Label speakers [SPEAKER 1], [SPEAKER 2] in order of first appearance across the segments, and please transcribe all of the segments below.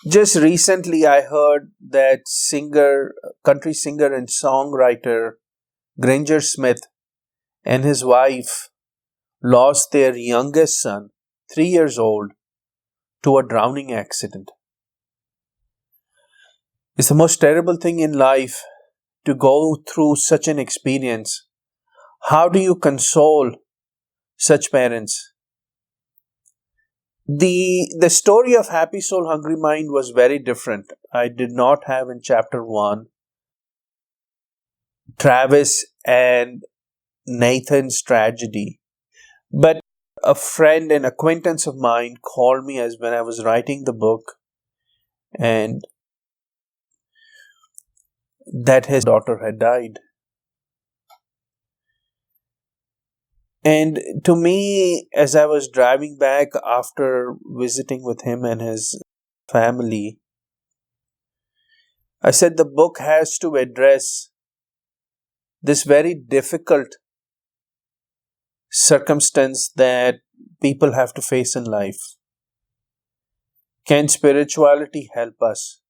[SPEAKER 1] Just recently, I heard that country singer and songwriter Granger Smith and his wife lost their youngest son, 3 years old, to a drowning accident. It's the most terrible thing in life to go through such an experience. How do you console such parents? The story of Happy Soul Hungry Mind was very different. I did not have in chapter 1 Travis and Nathan's tragedy. But a friend and acquaintance of mine called me as when I was writing the book, and that his daughter had died. And to me, as I was driving back after visiting with him and his family, I said the book has to address this very difficult circumstance that people have to face in life. Can spirituality help us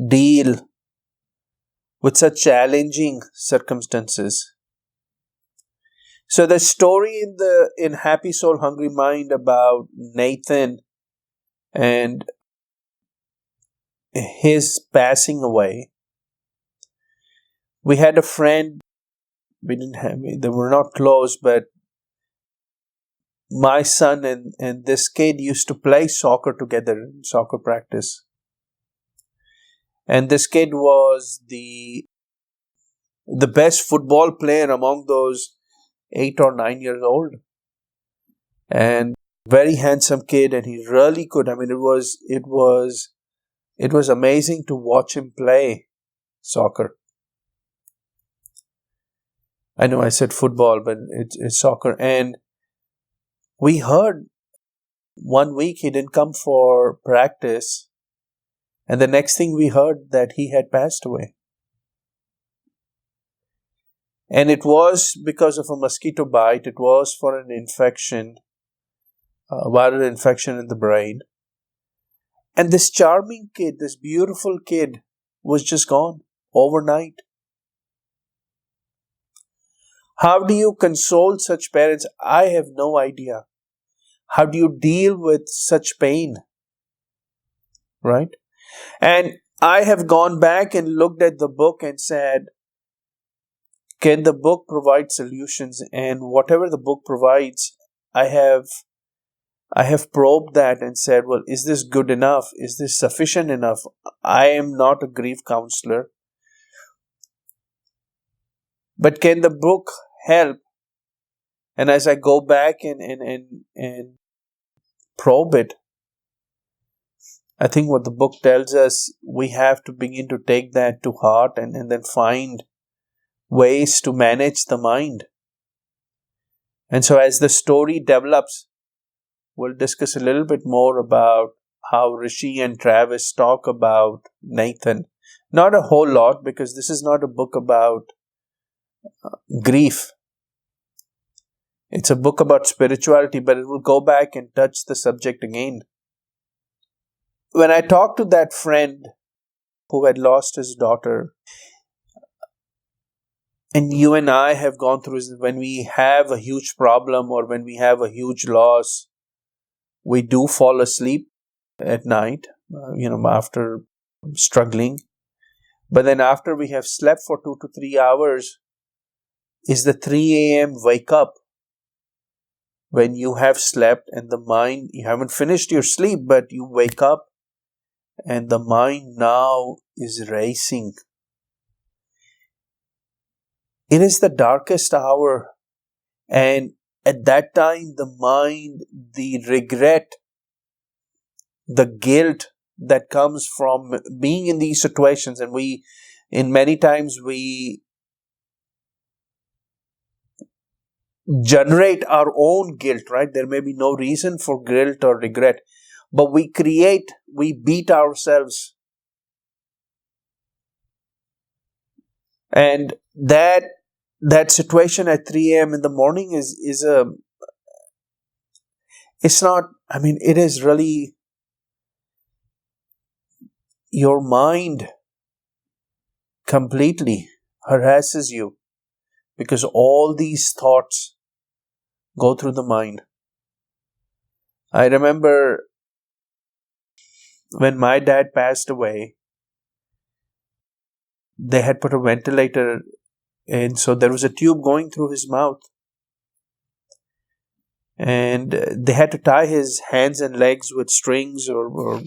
[SPEAKER 1] deal with such challenging circumstances? So the story in Happy Soul Hungry Mind about Nathan and his passing away. We had a friend, they were not close, but my son and this kid used to play soccer together in soccer practice. And this kid was the best football player among those 8 or 9 years old. And very handsome kid, and he really could. I mean, it was amazing to watch him play soccer. I know I said football, but it's soccer. And we heard one week he didn't come for practice, and the next thing we heard that he had passed away. And it was because of a mosquito bite. It was for an infection, a viral infection in the brain. And this charming kid, this beautiful kid, was just gone overnight. How do you console such parents? I have no idea. How do you deal with such pain? Right? And I have gone back and looked at the book and said, can the book provide solutions? And whatever the book provides, I have probed that and said, well, is this good enough? Is this sufficient enough? I am not a grief counselor. But can the book help? And as I go back and probe it, I think what the book tells us, we have to begin to take that to heart and then find ways to manage the mind. And so as the story develops, we'll discuss a little bit more about how Rishi and Travis talk about Nathan. Not a whole lot, because this is not a book about grief. It's a book about spirituality, but it will go back and touch the subject again. When I talked to that friend who had lost his daughter, and you and I have gone through this, when we have a huge problem or when we have a huge loss, we do fall asleep at night, after struggling. But then after we have slept for 2 to 3 hours, is the 3 a.m. wake up when you have slept and the mind, you haven't finished your sleep, but you wake up and the mind now is racing. It is the darkest hour, and at that time the mind, the regret, the guilt that comes from being in these situations, and many times we generate our own guilt, right? There may be no reason for guilt or regret, but we beat ourselves. And that situation at 3 a.m. in the morning it's not, it is really your mind completely harasses you because all these thoughts go through the mind. I remember when my dad passed away, they had put a ventilator in, so there was a tube going through his mouth. And they had to tie his hands and legs with strings or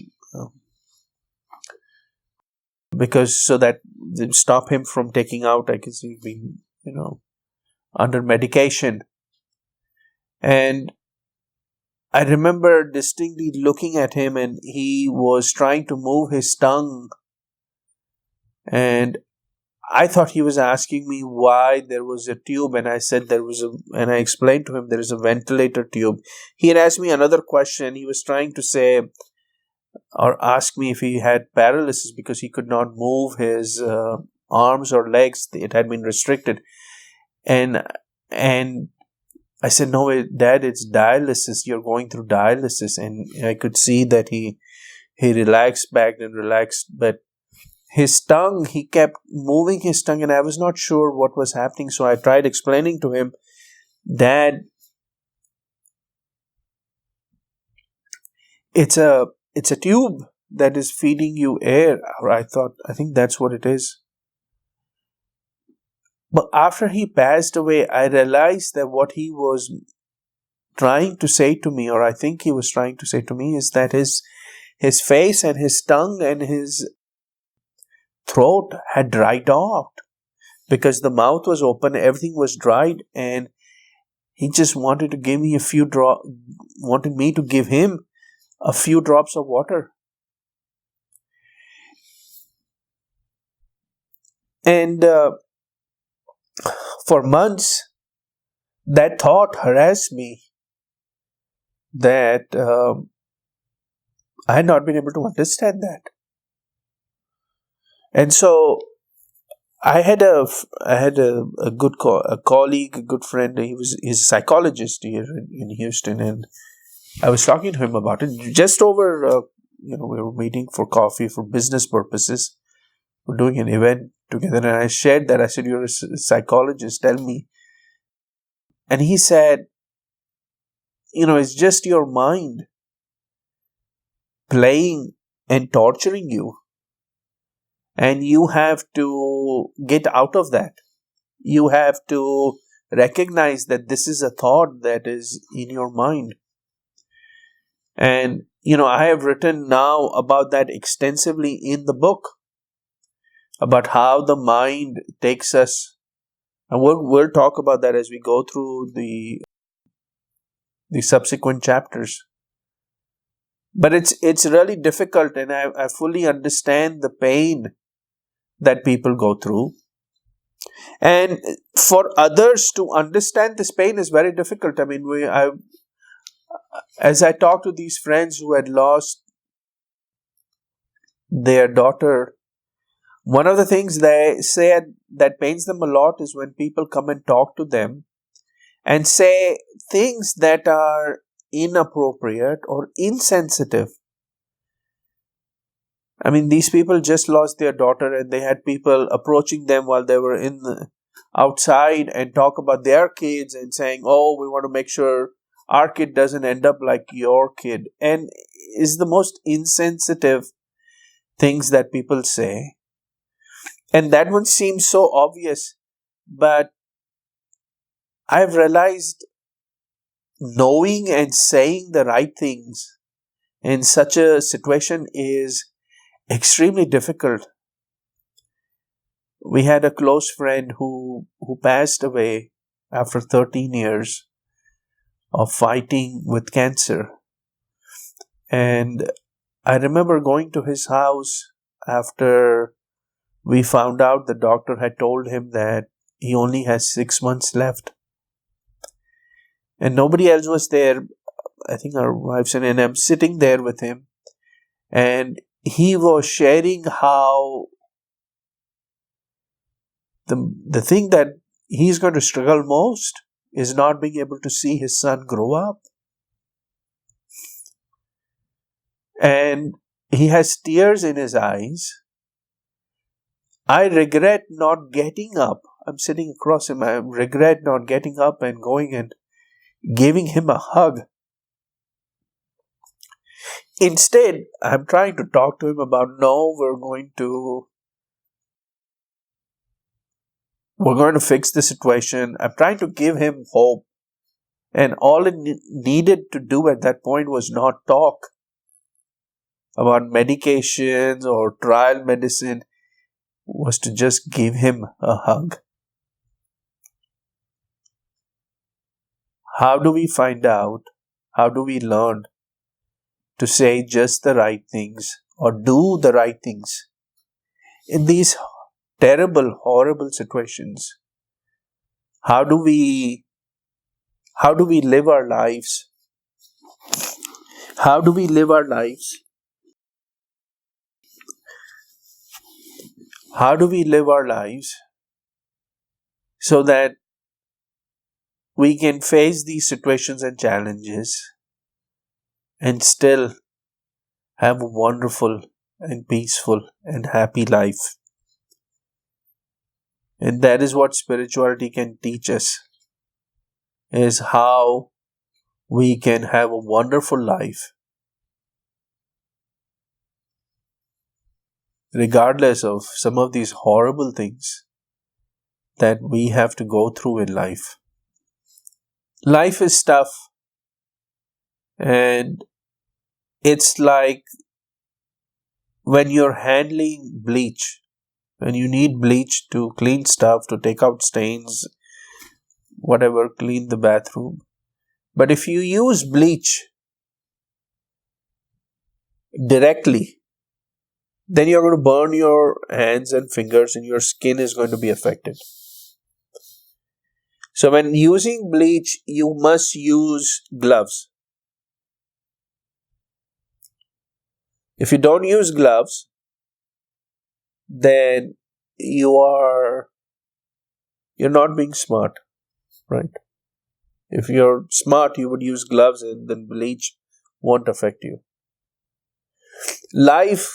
[SPEAKER 1] because so that they stop him from taking out, I guess he's been, under medication. And I remember distinctly looking at him, and he was trying to move his tongue. And I thought he was asking me why there was a tube, and I said and I explained to him there is a ventilator tube. He had asked me another question. He was trying to say or ask me if he had paralysis because he could not move his arms or legs. It had been restricted. And I said, no, Dad, it's dialysis. You're going through dialysis. And I could see that he relaxed back and relaxed. But his tongue, he kept moving his tongue, and I was not sure what was happening. So I tried explaining to him, Dad, it's a tube that is feeding you air. I think that's what it is. But after he passed away, I realized that what he was trying to say to me, or I think he was trying to say to me, is that his face and his tongue and his throat had dried off because the mouth was open, everything was dried, and he just wanted to give me wanted me to give him a few drops of water. And for months, that thought harassed me that I had not been able to understand that. And so I had a good colleague, a good friend. He's a psychologist here in Houston, and I was talking to him about it just over. We were meeting for coffee for business purposes. We're doing an event together, and I shared that. I said, "You're a psychologist. Tell me." And he said, it's just your mind playing and torturing you. And you have to get out of that. You have to recognize that this is a thought that is in your mind. And, I have written now about that extensively in the book, about how the mind takes us. And we'll talk about that as we go through the subsequent chapters. But it's really difficult, and I fully understand the pain that people go through. And for others to understand this pain is very difficult. I mean, as I talk to these friends who had lost their daughter, one of the things they say that pains them a lot is when people come and talk to them and say things that are inappropriate or insensitive. I mean, these people just lost their daughter, and they had people approaching them while they were outside and talk about their kids and saying, "Oh, we want to make sure our kid doesn't end up like your kid." And is the most insensitive things that people say. And that one seems so obvious, but I've realized knowing and saying the right things in such a situation is extremely difficult. We had a close friend who passed away after 13 years of fighting with cancer. And I remember going to his house after we found out the doctor had told him that he only has 6 months left. And nobody else was there. I think our wives and I'm sitting there with him. And he was sharing how the thing that he's going to struggle most is not being able to see his son grow up. And he has tears in his eyes. I regret not getting up. I'm sitting across him. I regret not getting up and going and giving him a hug. Instead, I'm trying to talk to him about, no, we're going to fix the situation. I'm trying to give him hope. And all it needed to do at that point was not talk about medications or trial medicine, was to just give him a hug. How do we find out? How do we learn to say just the right things or do the right things in these terrible, horrible situations? How do we live our lives? How do we live our lives? How do we live our lives so that we can face these situations and challenges and still have a wonderful and peaceful and happy life? And that is what spirituality can teach us, is how we can have a wonderful life regardless of some of these horrible things that we have to go through in life. Life is tough, and it's like when you're handling bleach, when you need bleach to clean stuff, to take out stains, whatever, clean the bathroom. But if you use bleach directly, then you're going to burn your hands and fingers and your skin is going to be affected. So when using bleach, you must use gloves. If you don't use gloves, then you're not being smart, right? If you're smart, you would use gloves and then bleach won't affect you. Life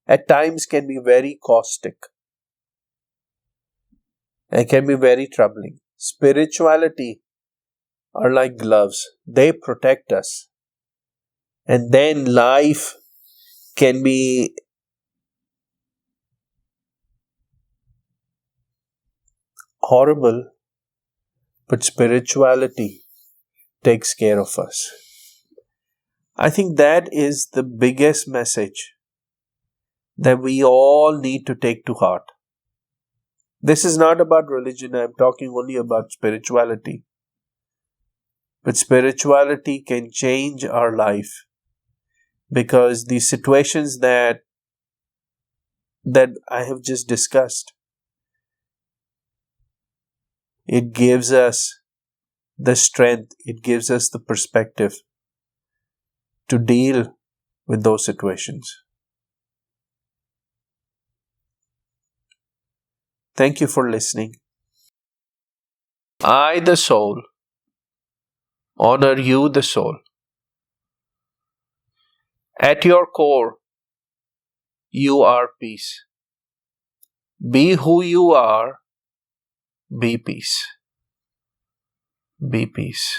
[SPEAKER 1] at times can be very caustic and can be very troubling. Spirituality are like gloves. They protect us. And then life can be horrible, but spirituality takes care of us. I think that is the biggest message that we all need to take to heart. This is not about religion. I'm talking only about spirituality. But spirituality can change our life, because the situations that I have just discussed, it gives us the strength, it gives us the perspective to deal with those situations. Thank you for listening. I, the soul, honor you, the soul. At your core, you are peace. Be who you are. Be peace. Be peace.